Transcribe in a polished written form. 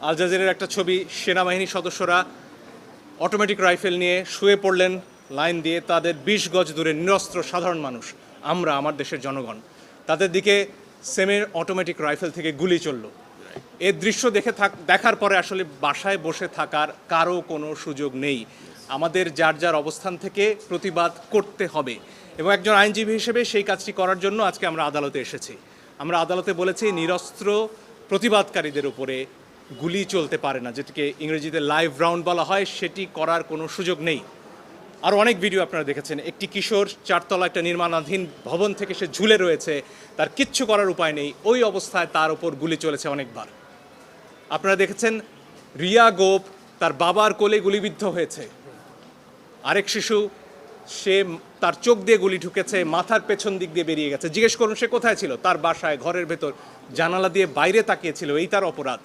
আল জাজিরার একটা ছবি, সেনাবাহিনীর সদস্যরা অটোমেটিক রাইফেল নিয়ে শুয়ে পড়লেন লাইন দিয়ে, তাদের 20 গজ দূরে নিরস্ত্র সাধারণ মানুষ, আমরা, আমার দেশের জনগণ, তাদের দিকে সেমের অটোমেটিক রাইফেল থেকে গুলি চলল। এর দৃশ্য দেখার পরে আসলে বাসায় বসে থাকার কারো কোনো সুযোগ নেই। আমাদের যার যার অবস্থান থেকে প্রতিবাদ করতে হবে, এবং একজন আইনজীবী হিসেবে সেই কাজটি করার জন্য আজকে আমরা আদালতে এসেছি। আমরা আদালতে বলেছি নিরস্ত্র প্রতিবাদকারীদের উপরে গুলি চলতে পারে না, যেটিকে ইংরেজিতে লাইভ রাউন্ড বলা হয়, সেটি করার কোনো সুযোগ নেই। আর অনেক ভিডিও আপনারা দেখেছেন, একটি কিশোর 4তলা একটা নির্মাণাধীন ভবন থেকে সে ঝুলে রয়েছে, তার কিচ্ছু করার উপায় নেই, ওই অবস্থায় তার ওপর গুলি চলেছে অনেকবার। আপনারা দেখেছেন রিয়া গোপ তার বাবার কোলে গুলিবিদ্ধ হয়েছে, আরেক শিশু সে তার চোখ দিয়ে গুলি ঢুকেছে, মাথার পেছন দিক দিয়ে বেরিয়ে গেছে। জিজ্ঞেস করুন সে কোথায় ছিল? তার বাসায়, ঘরের ভেতর, জানালা দিয়ে বাইরে তাকিয়েছিল, এই তার অপরাধ।